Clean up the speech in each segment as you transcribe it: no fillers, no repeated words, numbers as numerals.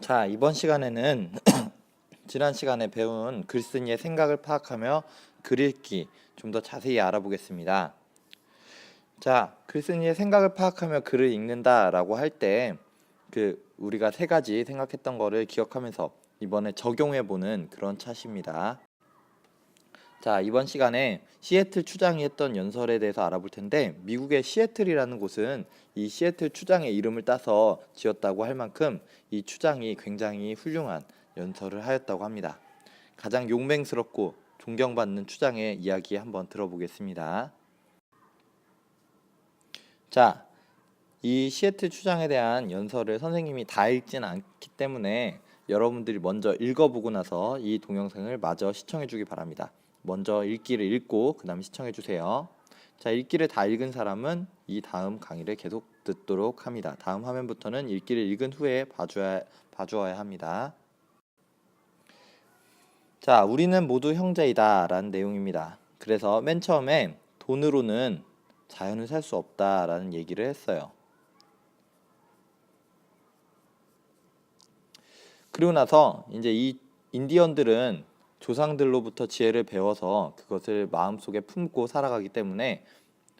자, 이번 시간에는 지난 시간에 배운 글쓴이의 생각을 파악하며 글 읽기 좀 더 자세히 알아보겠습니다. 자, 글쓴이의 생각을 파악하며 글을 읽는다라고 할 때 우리가 세 가지 생각했던 거를 기억하면서 이번에 적용해 보는 그런 차시입니다. 자, 이번 시간에 시애틀 추장이 했던 연설에 대해서 알아볼 텐데, 미국의 시애틀이라는 곳은 이 시애틀 추장의 이름을 따서 지었다고 할 만큼 이 추장이 굉장히 훌륭한 연설을 하였다고 합니다. 가장 용맹스럽고 존경받는 추장의 이야기 한번 들어보겠습니다. 자, 이 시애틀 추장에 대한 연설을 선생님이 다 읽진 않기 때문에 여러분들이 먼저 읽어보고 나서 이 동영상을 마저 시청해 주기 바랍니다. 먼저 읽기를 읽고 그 다음 시청해 주세요. 자, 읽기를 다 읽은 사람은 이 다음 강의를 계속 듣도록 합니다. 다음 화면부터는 읽기를 읽은 후에 봐주어야 합니다. 자, 우리는 모두 형제이다 라는 내용입니다. 그래서 맨 처음에 돈으로는 자연을 살 수 없다 라는 얘기를 했어요. 그리고 나서 이제 이 인디언들은 조상들로부터 지혜를 배워서 그것을 마음속에 품고 살아가기 때문에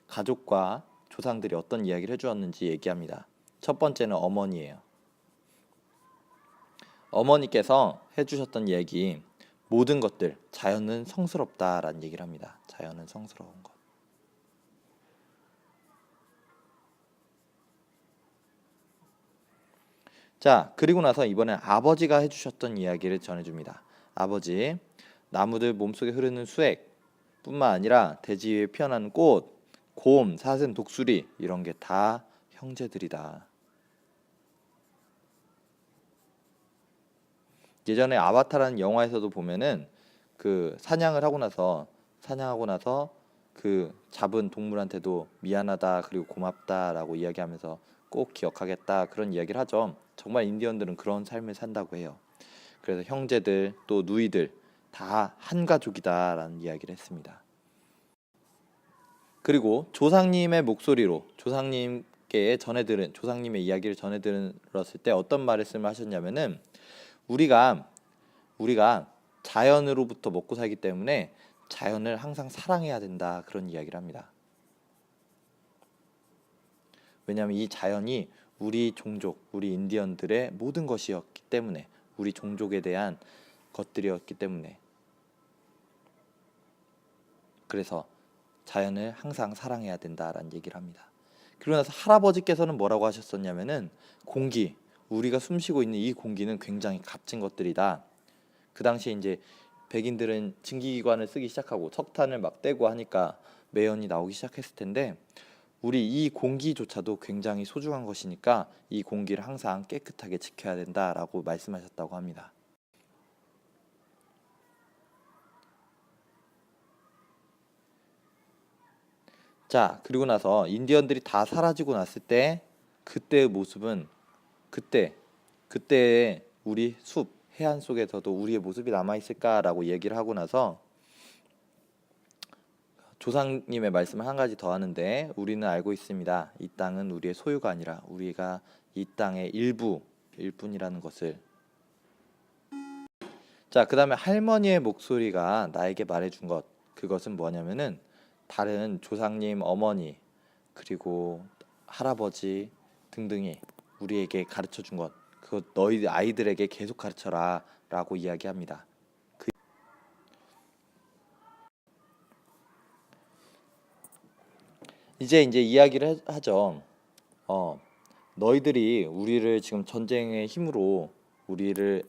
가족과 조상들이 어떤 이야기를 해주었는지 얘기합니다. 첫 번째는 어머니예요. 어머니께서 해주셨던 얘기, 모든 것들, 자연은 성스럽다라는 얘기를 합니다. 자연은 성스러운 것. 자, 그리고 나서 이번엔 아버지가 해주셨던 이야기를 전해줍니다. 아버지, 나무들 몸속에 흐르는 수액 뿐만 아니라 대지 위에 피어나는 꽃, 곰, 사슴, 독수리 이런 게 다 형제들이다. 예전에 아바타라는 영화에서도 보면은 사냥하고 나서 그 잡은 동물한테도 미안하다 그리고 고맙다라고 이야기하면서 꼭 기억하겠다 그런 이야기를 하죠. 정말 인디언들은 그런 삶을 산다고 해요. 그래서 형제들 또 누이들 다 한 가족이다라는 이야기를 했습니다. 그리고 조상님의 목소리로 조상님의 이야기를 전해 들었을 때 어떤 말씀을 하셨냐면은 우리가 자연으로부터 먹고 살기 때문에 자연을 항상 사랑해야 된다 그런 이야기를 합니다. 왜냐하면 이 자연이 우리 종족, 우리 인디언들의 모든 것이었기 때문에, 우리 종족에 대한 것들이었기 때문에, 그래서 자연을 항상 사랑해야 된다라는 얘기를 합니다. 그러고 나서 할아버지께서는 뭐라고 하셨었냐면은 우리가 숨쉬고 있는 이 공기는 굉장히 값진 것들이다. 그 당시에 이제 백인들은 증기기관을 쓰기 시작하고 석탄을 막 떼고 하니까 매연이 나오기 시작했을 텐데, 우리 이 공기조차도 굉장히 소중한 것이니까 이 공기를 항상 깨끗하게 지켜야 된다라고 말씀하셨다고 합니다. 자, 그리고 나서 인디언들이 다 사라지고 났을 때 그때의 모습은 그때의 우리 해안 속에서도 우리의 모습이 남아있을까라고 얘기를 하고 나서 조상님의 말씀을 한 가지 더 하는데, 우리는 알고 있습니다. 이 땅은 우리의 소유가 아니라 우리가 이 땅의 일부일 뿐이라는 것을. 자, 그 다음에 할머니의 목소리가 나에게 말해준 것, 그것은 뭐냐면은 다른 조상님, 어머니, 그리고 할아버지 등등이 우리에게 가르쳐 준 것, 그것 너희 아이들에게 계속 가르쳐라 라고 이야기합니다. 이제 이야기를 하죠. 너희들이 우리를 지금 전쟁의 힘으로 우리의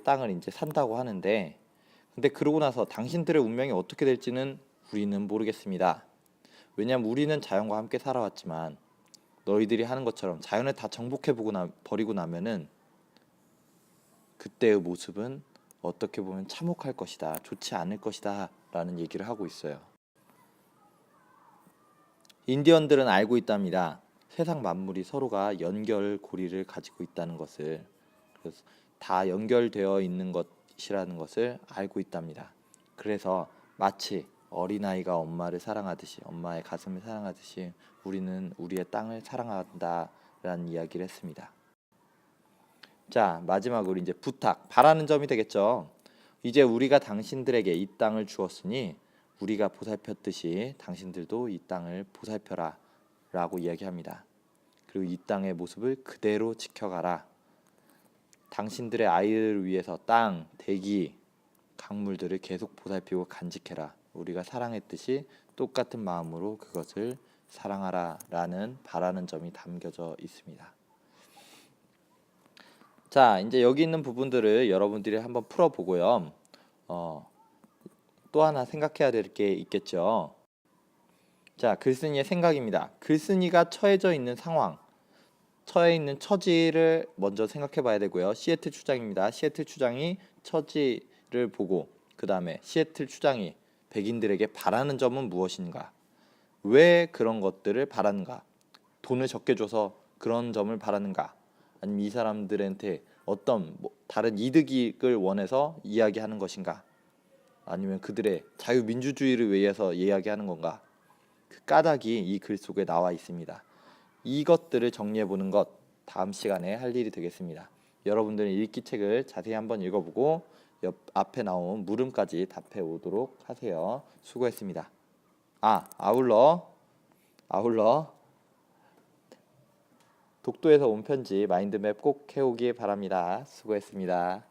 땅을 이제 산다고 하는데, 근데 그러고 나서 당신들의 운명이 어떻게 될지는 우리는 모르겠습니다. 왜냐하면 우리는 자연과 함께 살아왔지만 너희들이 하는 것처럼 자연을 다 버리고 나면은 그때의 모습은 어떻게 보면 참혹할 것이다, 좋지 않을 것이다 라는 얘기를 하고 있어요. 인디언들은 알고 있답니다. 세상 만물이 서로가 연결고리를 가지고 있다는 것을. 그래서 다 연결되어 있는 것이라는 것을 알고 있답니다. 그래서 마치 어린아이가 엄마를 사랑하듯이, 엄마의 가슴을 사랑하듯이 우리는 우리의 땅을 사랑한다라는 이야기를 했습니다. 자, 마지막으로 이제 부탁, 바라는 점이 되겠죠. 이제 우리가 당신들에게 이 땅을 주었으니 우리가 보살폈듯이 당신들도 이 땅을 보살펴라 라고 이야기합니다. 그리고 이 땅의 모습을 그대로 지켜가라. 당신들의 아이들을 위해서 땅, 대기, 강물들을 계속 보살피고 간직해라. 우리가 사랑했듯이 똑같은 마음으로 그것을 사랑하라 라는 바라는 점이 담겨져 있습니다. 자, 이제 여기 있는 부분들을 여러분들이 한번 풀어보고요. 또 하나 생각해야 될 게 있겠죠. 자, 글쓴이의 생각입니다. 글쓴이가 처해져 있는 상황, 처해 있는 처지를 먼저 생각해 봐야 되고요. 시애틀 추장입니다. 시애틀 추장이 처지를 보고 그 다음에 시애틀 추장이 백인들에게 바라는 점은 무엇인가? 왜 그런 것들을 바라는가? 돈을 적게 줘서 그런 점을 바라는가? 아니면 이 사람들한테 어떤 다른 이득을 원해서 이야기하는 것인가? 아니면 그들의 자유민주주의를 위해서 이야기하는 건가? 그 까닭이 이 글 속에 나와 있습니다. 이것들을 정리해 보는 것 다음 시간에 할 일이 되겠습니다. 여러분들은 읽기 책을 자세히 한번 읽어보고 옆 앞에 나온 물음까지 답해 오도록 하세요. 수고했습니다. 아울러 독도에서 온 편지 마인드맵 꼭 해오기 바랍니다. 수고했습니다.